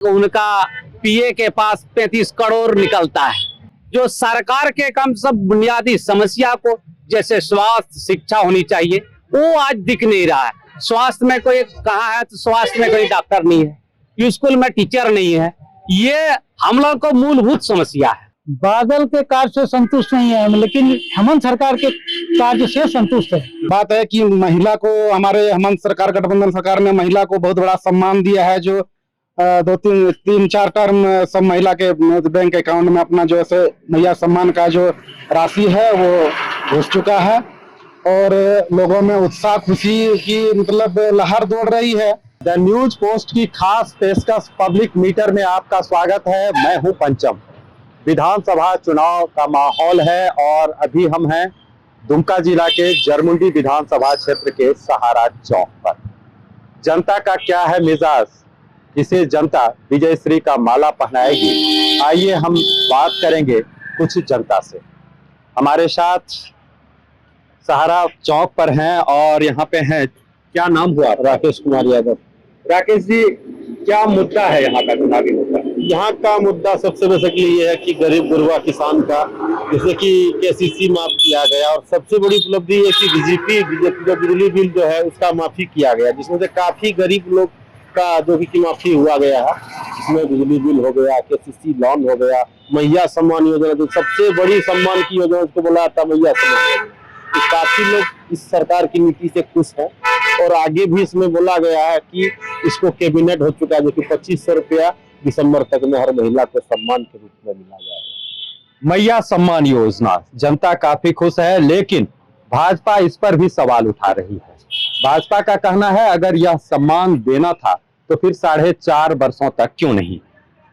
उनका पीए के पास 35 करोड़ निकलता है, जो सरकार के कम सब बुनियादी समस्या को जैसे स्वास्थ्य शिक्षा होनी चाहिए वो आज दिख नहीं रहा है। स्वास्थ्य में कोई कहाँ है तो स्वास्थ्य में कोई डॉक्टर नहीं है, स्कूल में टीचर नहीं है। ये हम लोग को मूलभूत समस्या है। बादल के कार्य से संतुष्ट नहीं है, लेकिन हेमंत सरकार के कार्य से संतुष्ट है। बात है कि महिला को हमारे हेमंत सरकार, गठबंधन सरकार ने महिला को बहुत बड़ा सम्मान दिया है, जो 2-3-4 टर्म सब महिला के बैंक अकाउंट में अपना जो है मैया सम्मान का जो राशि है वो घुस चुका है और लोगों में उत्साह खुशी की मतलब लहर दौड़ रही है। द न्यूज पोस्ट की खास पेशकश पब्लिक मीटर में आपका स्वागत है। मैं हूं पंचम। विधानसभा चुनाव का माहौल है और अभी हम हैं दुमका जिला के जरमुंडी विधानसभा क्षेत्र के सहारा चौक पर। जनता का क्या है मिजाज, इसे जनता विजयश्री का माला पहनाएगी। आइए हम बात करेंगे कुछ जनता से। हमारे साथ सहारा चौक पर हैं और यहाँ पे हैं, क्या नाम हुआ? राकेश कुमार यादव। राकेश जी, क्या मुद्दा है यहाँ का चुनावी मुद्दा? यहाँ का मुद्दा सबसे बेसिकली ये है कि गरीब गुरबा किसान का जैसे कि केसीसी माफ किया गया और सबसे बड़ी उपलब्धि है कि बीजेपी का बिजली बिल जो है उसका माफी किया गया, जिसमें से काफी गरीब लोग का जो कि माफी हुआ गया है। इसमें बिजली बिल हो गया, केसीसी लोन हो गया, मैया सम्मान योजना जो सबसे बड़ी सम्मान की योजना उसको बोला जाता मैया सम्मान योजना। तो काफी लोग इस सरकार की नीति से खुश हैं और आगे भी इसमें बोला गया है कि इसको कैबिनेट हो चुका है, जो कि 2500 रुपया दिसंबर तक में हर महिला को सम्मान के रूप में मिला जाएगा। मैया सम्मान योजना, जनता काफी खुश है, लेकिन भाजपा इस पर भी सवाल उठा रही है। भाजपा का कहना है अगर यह सम्मान देना था तो फिर 4.5 वर्षों तक क्यों नहीं?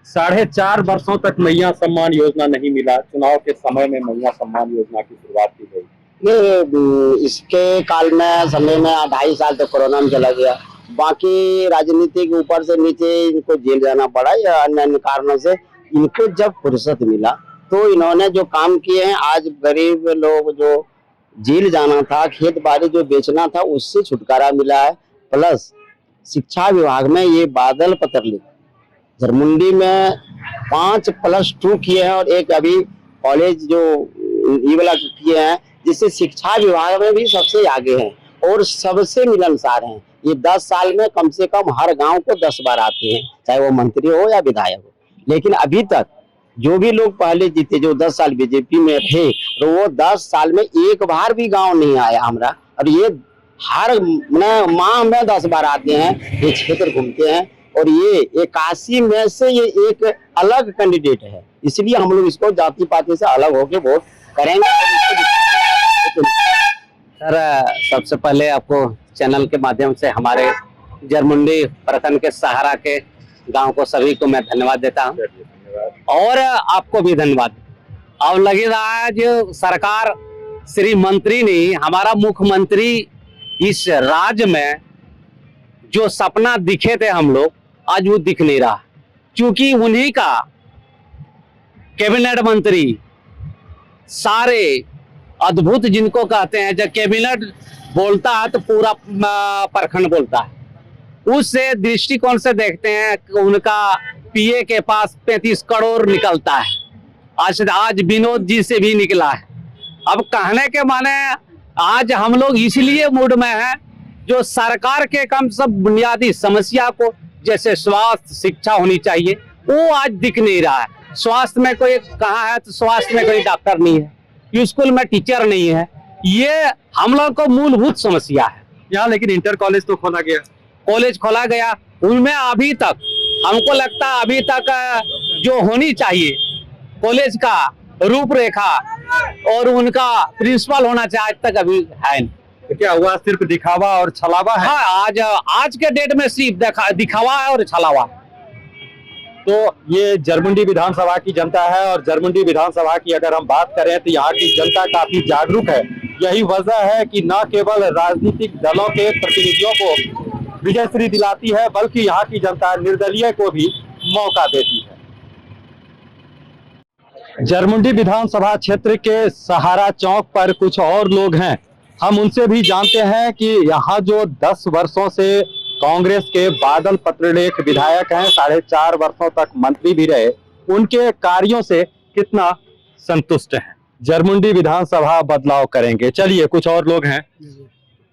4.5 वर्षों तक मैया सम्मान योजना नहीं मिला। चुनाव के समय में मैया सम्मान योजना की शुरुआत की गई। ये इसके काल में समय में 2.5 साल तो कोरोना में चला गया। बाकी राजनीति के ऊपर से नीचे इनको जेल जाना पड़ा या अन्य अन्य कारणों से। इनको जब फुर्सत मिला तो इन्होंने जो काम किए हैं, आज गरीब लोग जो जेल जाना था, खेत बाड़ी जो बेचना था, उससे छुटकारा मिला है। प्लस शिक्षा विभाग में ये बादल पत्रलेख जरमुंडी में 5+2 किए हैं और एक अभी कॉलेज जो ये वाला किए हैं, जिससे शिक्षा विभाग में भी सबसे आगे हैं और सबसे मिलनसार हैं। ये 10 साल में कम से कम हर गांव को 10 बार आते हैं, चाहे वो मंत्री हो या विधायक हो। लेकिन अभी तक जो भी लोग पहले जीते, जो 10 साल बीजेपी में थे, तो वो 10 साल में एक बार भी गांव नहीं आया हमारा। और ये हर माह में 10 बार आते हैं, ये क्षेत्र घूमते हैं और ये 81 में से ये एक अलग कैंडिडेट है। इसलिए हम लोग इसको जाति पाति से अलग होकर वोट करेंगे। सर, सबसे पहले आपको चैनल के माध्यम से हमारे जरमुंडी प्रखंड के सहारा के गांव को सभी को मैं धन्यवाद देता हूं और आपको भी धन्यवाद। अब लग रहा है जो सरकार श्री मंत्री ने, हमारा मुख्यमंत्री इस राज्य में जो सपना दिखे थे हम लोग, आज वो दिख नहीं रहा, क्योंकि उन्हीं का कैबिनेट मंत्री सारे अद्भुत जिनको कहते हैं, जब कैबिनेट बोलता है तो पूरा प्रखंड बोलता है। उस दृष्टिकोण से देखते हैं कि उनका पीए के पास 35 करोड़ निकलता है। आज विनोद जी से भी निकला है। अब कहने के माने आज हम लोग इसलिए मूड में हैं, जो सरकार के कम सब बुनियादी समस्या को जैसे स्वास्थ्य शिक्षा होनी चाहिए वो आज दिख नहीं रहा है। स्वास्थ्य में कोई कहाँ है तो स्वास्थ्य में कोई डॉक्टर नहीं है, स्कूल में टीचर नहीं है। ये हम लोग को मूलभूत समस्या है यहाँ। लेकिन इंटर कॉलेज तो खोला गया, कॉलेज खोला गया, उनमें अभी तक हमको लगता है अभी तक जो होनी चाहिए कॉलेज का रूपरेखा और उनका प्रिंसिपल होना चाहिए, आज तक अभी है नहीं। तो क्या हुआ, सिर्फ दिखावा और छलावा है? हाँ, आज के डेट में सिर्फ दिखावा है और छलावा। तो ये जरमुंडी विधानसभा की जनता है और जरमुंडी विधानसभा की अगर हम बात करें तो यहाँ की जनता काफी जागरूक है। यही वजह है कि न केवल राजनीतिक दलों के प्रतिनिधियों को विजयश्री दिलाती है, बल्कि यहाँ की जनता निर्दलीय को भी मौका देती है। जरमुंडी विधानसभा क्षेत्र के सहारा चौक पर कुछ और लोग हैं, हम उनसे भी जानते हैं कि यहाँ जो 10 वर्षों से कांग्रेस के बादल पत्रलेख विधायक हैं, 4.5 वर्षों तक मंत्री भी रहे, उनके कार्यों से कितना संतुष्ट हैं? जरमुंडी विधानसभा बदलाव करेंगे, चलिए कुछ और लोग हैं,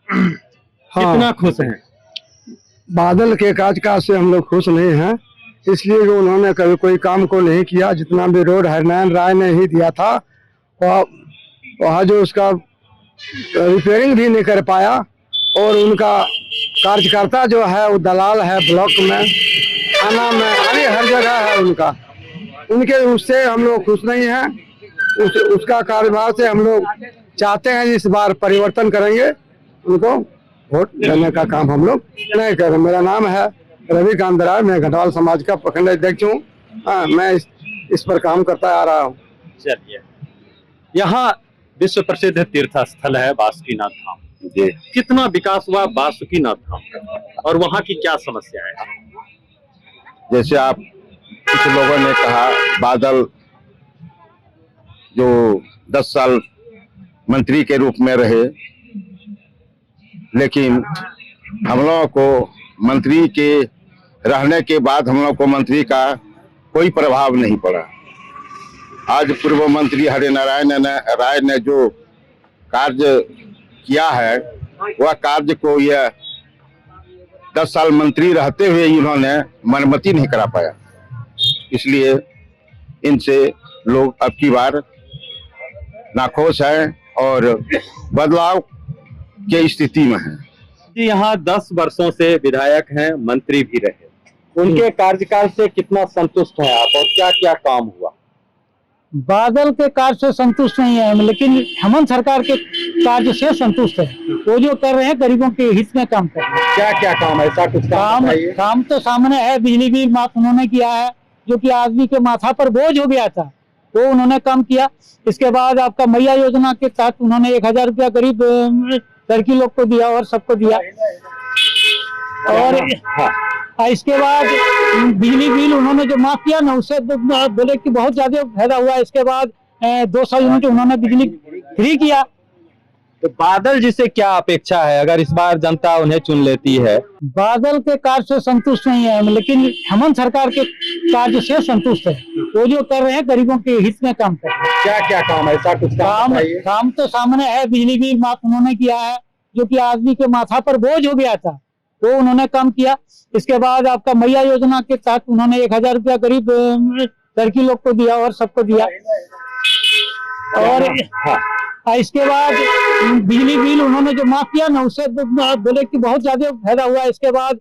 कितना खुश हैं? बादल के काज से हम लोग खुश नहीं हैं, इसलिए कि उन्होंने कभी कोई काम को नहीं किया। जितना भी रोड हरनारायण राय ने ही दिया था, वहाँ जो उसका रिपेयरिंग भी नहीं कर पाया, और उनका कार्यकर्ता जो है वो दलाल है, ब्लॉक में, थाना में, अरे हर जगह है उनका। उनके उससे हम लोग खुश नहीं हैं। उसका कार्यभार से हम लोग चाहते हैं इस बार परिवर्तन करेंगे, उनको वोट देने का काम हम लोग नहीं करें। मेरा नाम है रविकांत राय, मैं घटवाल समाज का प्रखंड अध्यक्ष हूँ। मैं इस पर काम करता आ रहा हूँ। चलिए, यहाँ विश्व प्रसिद्ध तीर्थ स्थल है बासुकीनाथ धाम, जी कितना विकास हुआ बासुकीनाथ धाम का, और वहाँ की क्या समस्या है? जैसे आप कुछ लोगों ने कहा, बादल जो 10 साल मंत्री के रूप में रहे, लेकिन हम लोगों को मंत्री के रहने के बाद हम लोग को मंत्री का कोई प्रभाव नहीं पड़ा। आज पूर्व मंत्री हरिनारायण राय ने जो कार्य किया है, वह कार्य को यह 10 साल मंत्री रहते हुए इन्होंने मरम्मती नहीं करा पाया। इसलिए इनसे लोग अब की बार नाखुश हैं और बदलाव के स्थिति में हैं। जी, यहाँ 10 वर्षों से विधायक हैं, मंत्री भी रहे, उनके कार्यकाल से कितना संतुष्ट हैं आप, और क्या क्या काम हुआ? बादल के कार्य से संतुष्ट नहीं है, लेकिन हेमंत सरकार के कार्य से संतुष्ट है। वो जो कर रहे हैं गरीबों के हित में काम कर रहे हैं। क्या क्या काम, ऐसा कुछ काम बताइए। काम तो सामने है, बिजली बिल माफ उन्होंने किया है, जो कि आदमी के माथा पर बोझ हो गया था, वो उन्होंने काम किया। इसके बाद आपका मैया योजना के तहत उन्होंने 1000 रुपया करीब लड़की लोग को दिया और सबको दिया। और इसके बाद बिजली बिल उन्होंने जो माफ किया ना, उससे बोले कि बहुत ज्यादा फायदा हुआ। इसके बाद 200 यूनिट उन्होंने बिजली फ्री किया। तो बादल जी से क्या अपेक्षा है अगर इस बार जनता उन्हें चुन लेती है? बादल के कार्य से संतुष्ट नहीं है, लेकिन हेमंत सरकार के कार्य से संतुष्ट है। वो जो कर रहे हैं गरीबों के हित में काम कर रहे हैं। क्या क्या काम, ऐसा कुछ काम तो सामने है, बिजली बिल माफ उन्होंने किया है, जो कि आदमी के माथा पर बोझ हो गया था, वो उन्होंने काम किया। इसके बाद आपका मैया योजना के तहत उन्होंने 1000 रुपया करीब लड़की लोग को दिया और सबको दिया। और इसके बाद बिजली बिल उन्होंने जो माफ किया ना, उससे बोले कि बहुत ज्यादा फायदा हुआ। इसके बाद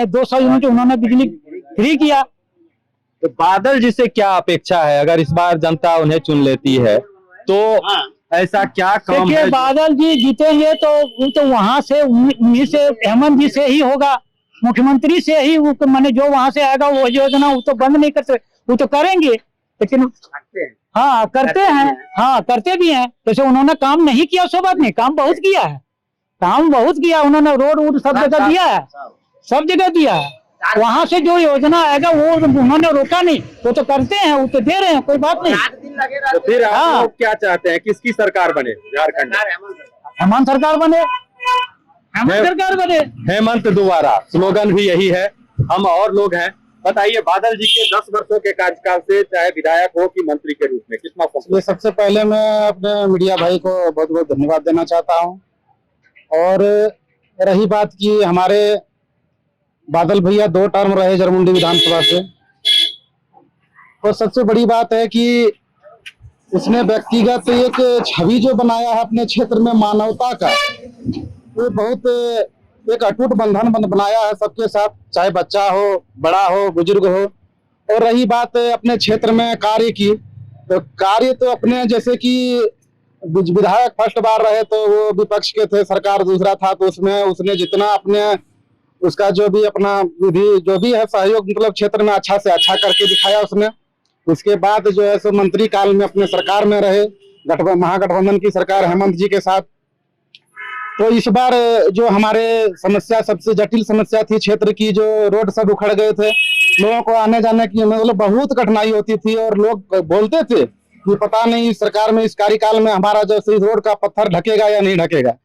200 यूनिट उन्होंने बिजली फ्री किया। तो बादल जी से क्या अपेक्षा है अगर इस बार जनता उन्हें चुन लेती है, तो ऐसा क्या काम है? बादल जी जीतेंगे तो वो तो वहां से उन्हीं से, हेमंत जी से ही होगा, मुख्यमंत्री से ही। वो माने जो वहां से आएगा वो योजना वो तो बंद नहीं कर सकते, वो तो करेंगे। लेकिन हाँ करते हैं, हाँ करते भी हैं। जैसे उन्होंने काम नहीं किया सो बात नहीं, काम बहुत किया है, काम बहुत किया उन्होंने। रोड वोड सब जगह दिया है, सब जगह दिया है। वहां से जो योजना आएगा वो उन्होंने रोका नहीं, वो तो करते हैं, वो तो दे रहे हैं, कोई बात नहीं। तो फिर आप लोग क्या चाहते हैं, किसकी सरकार बने झारखंड? हेमंत सरकार बने, हेमंत सरकार बने, हेमंत दोबारा, स्लोगन भी यही है। हम और लोग हैं, बताइए बादल जी के 10 वर्षों के कार्यकाल से, चाहे विधायक हो कि मंत्री के रूप में, कितना ये सबसे पहले मैं अपने मीडिया भाई को बहुत बहुत धन्यवाद देना चाहता हूं। और रही बात की, हमारे बादल भैया 2 टर्म रहे जरमुंडी विधानसभा से, और सबसे बड़ी बात है कि उसने व्यक्तिगत एक छवि जो बनाया है अपने क्षेत्र में मानवता का, वो बहुत एक अटूट बंधन बनाया है सबके साथ, चाहे बच्चा हो, बड़ा हो, बुजुर्ग हो। और रही बात अपने क्षेत्र में कार्य की, तो कार्य तो अपने, जैसे कि विधायक फर्स्ट बार रहे तो वो विपक्ष के थे, सरकार दूसरा था, तो उसमें उसने जितना अपने उसका जो भी अपना विधि जो भी है सहयोग, मतलब क्षेत्र में अच्छा से अच्छा करके दिखाया उसने। उसके बाद जो है सो मंत्री काल में अपने सरकार में रहे, महागठबंधन की सरकार हेमंत जी के साथ। तो इस बार जो हमारे समस्या, सबसे जटिल समस्या थी क्षेत्र की, जो रोड सब उखड़ गए थे, लोगों को आने जाने की मतलब बहुत कठिनाई होती थी, और लोग बोलते थे कि पता नहीं सरकार में इस कार्यकाल में हमारा जो इस रोड का पत्थर ढकेगा या नहीं ढकेगा।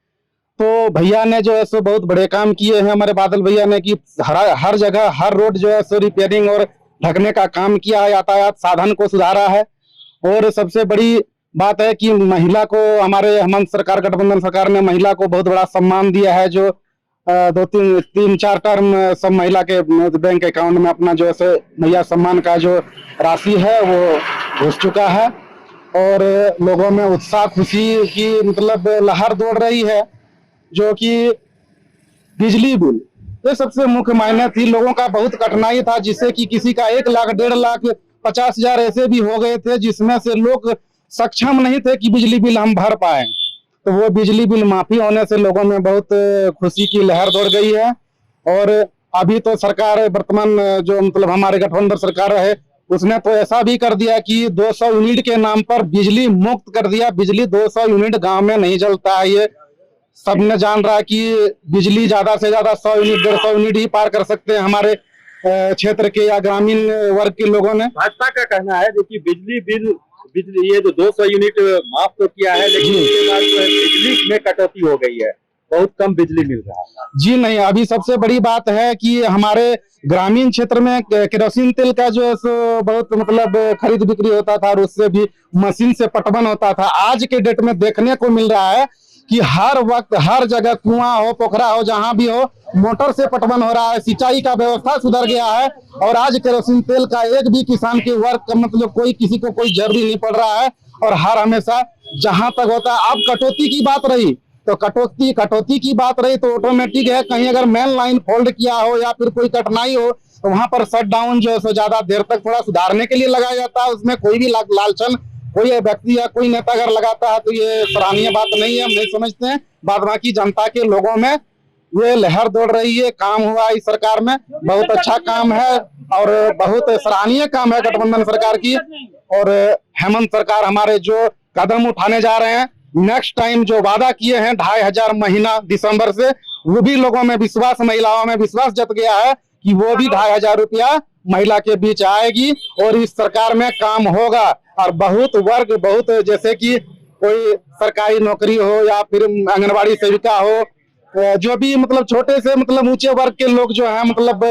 तो भैया ने जो है सो बहुत बड़े काम किए हैं हमारे बादल भैया ने, कि हर जगह हर रोड जो है सो रिपेयरिंग और ढकने का काम किया है, यातायात साधन को सुधारा है। और सबसे बड़ी बात है कि महिला को हमारे हेमंत सरकार, गठबंधन सरकार ने महिला को बहुत बड़ा सम्मान दिया है, जो 2-3-4 टर्म सब महिला के बैंक अकाउंट में अपना जो है मैया सम्मान का जो राशि है वो घुस चुका है। और लोगों में उत्साह खुशी की मतलब लहर दौड़ रही है। जो कि बिजली बिल, ये सबसे मुख्य मायने थी। लोगों का बहुत कठिनाई था, जिससे कि किसी का 1 लाख 1.5 लाख 50,000 ऐसे भी हो गए थे जिसमें से लोग सक्षम नहीं थे कि बिजली बिल हम भर पाए। तो वो बिजली बिल माफी होने से लोगों में बहुत खुशी की लहर दौड़ गई है। और अभी तो सरकार वर्तमान जो मतलब हमारे गठबंधन सरकार है, उसने तो ऐसा भी कर दिया कि 200 यूनिट के नाम पर बिजली मुफ्त कर दिया। बिजली 200 यूनिट गांव में नहीं जलता है, ये सबने जान रहा है कि बिजली ज्यादा से ज्यादा 100 यूनिट 150 यूनिट ही पार कर सकते हैं हमारे क्षेत्र के या ग्रामीण वर्ग के लोगों ने। भाजपा का कहना है कि बिजली ये जो 200 यूनिट माफ तो किया है, लेकिन उसके बाद जो है बिजली में कटौती हो गई है, बहुत कम बिजली मिल रहा है। जी नहीं, अभी सबसे बड़ी बात है कि हमारे ग्रामीण क्षेत्र में केरोसिन तेल का जो है सो बहुत मतलब खरीद बिक्री होता था और उससे भी मशीन से पटवन होता था। आज के डेट में देखने को मिल रहा है कि हर वक्त हर जगह कुआं हो, पोखरा हो, जहां भी हो, मोटर से पटवन हो रहा है। सिंचाई का व्यवस्था सुधर गया है और आज केरोसिन तेल का एक भी किसान के वर्ग का मतलब कोई किसी को कोई जरूरी नहीं पड़ रहा है। और हर हमेशा जहां तक होता है। अब कटौती की बात रही तो कटौती की बात रही तो ऑटोमेटिक है, कहीं अगर मेन लाइन फोल्ड किया हो या फिर कोई कठिनाई हो तो वहां पर शट डाउन जो है सो ज्यादा देर तक थोड़ा सुधारने के लिए लगाया जाता है। उसमें कोई भी लालचन कोई व्यक्ति या कोई नेता अगर लगाता है तो ये सराहनीय बात नहीं है, हम नहीं समझते हैं। बाद बाकी जनता के लोगों में ये लहर दौड़ रही है। काम हुआ इस सरकार में, बहुत अच्छा काम है और बहुत सराहनीय काम है गठबंधन सरकार की। और हेमंत सरकार हमारे जो कदम उठाने जा रहे हैं, नेक्स्ट टाइम जो वादा किए हैं 2,500 महीना दिसंबर से, वो भी लोगों में विश्वास, महिलाओं में विश्वास जत गया है कि वो भी 2,500 रुपया महिला के बीच आएगी और इस सरकार में काम होगा। और बहुत वर्ग, बहुत जैसे कि कोई सरकारी नौकरी हो या फिर आंगनबाड़ी सेविका हो, जो भी मतलब छोटे से मतलब ऊंचे वर्ग के लोग जो है मतलब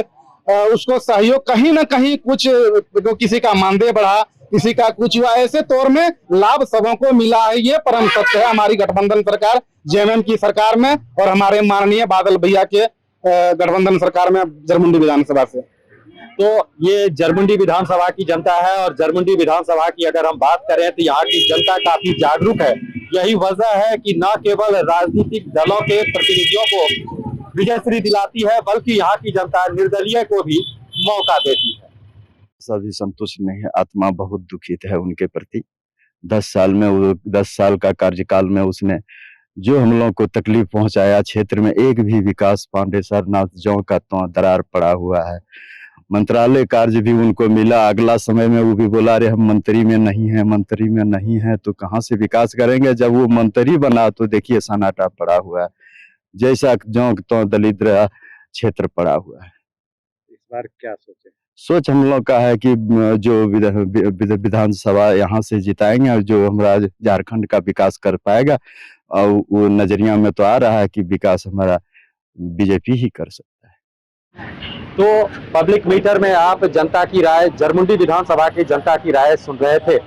उसको सहयोग कहीं ना कहीं कुछ, किसी का मानदेय बढ़ा, किसी का कुछ हुआ, ऐसे तौर में लाभ सबों को मिला है। ये परम सत्य है हमारी गठबंधन सरकार जेएमएम की सरकार में और हमारे माननीय बादल भैया के गठबंधन सरकार में जरमुंडी विधानसभा से। तो ये जरमुंडी विधानसभा की जनता है और जरमुंडी विधानसभा की अगर हम बात करें तो यहाँ की जनता काफी जागरूक है। यही वजह है कि न केवल राजनीतिक दलों के प्रतिनिधियों को विजयश्री दिलाती है, बल्कि यहाँ की जनता निर्दलीय को भी मौका देती है। सभी संतुष्ट नहीं है, आत्मा बहुत दुखित है उनके प्रति। 10 साल का कार्यकाल में उसने जो हम लोगों को तकलीफ पहुंचाया, क्षेत्र में एक भी विकास पांडे सरनाथ जौ का तो दरार पड़ा हुआ है। मंत्रालय कार्य भी उनको मिला, अगला समय में वो भी बोला अरे हम मंत्री में नहीं है तो कहाँ से विकास करेंगे। जब वो मंत्री बना तो देखिए सन्नाटा पड़ा हुआ है, जैसा जौ तो दलिद्र क्षेत्र पड़ा हुआ है। इस बार क्या सोचे? सोच हम लोग का है कि जो विधानसभा यहाँ से जिताएंगे और जो हमारा झारखंड का विकास कर पाएगा, और वो नजरिया में तो आ रहा है कि विकास हमारा बीजेपी ही कर सकता है। तो पब्लिक मीटर में आप जनता की राय, जरमुंडी विधानसभा की जनता की राय सुन रहे थे।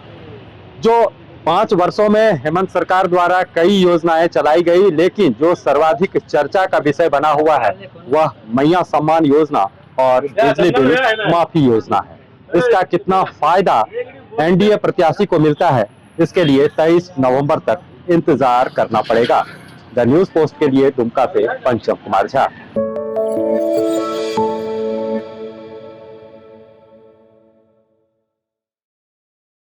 जो 5 वर्षों में हेमंत सरकार द्वारा कई योजनाएं चलाई गई, लेकिन जो सर्वाधिक चर्चा का विषय बना हुआ है वह मैया सम्मान योजना और बिजली बिल माफी योजना है। इसका कितना फायदा एनडीए प्रत्याशी को मिलता है, इसके लिए 23 नवंबर तक इंतजार करना पड़ेगा। द न्यूज पोस्ट के लिए दुमका से पंचम कुमार झा।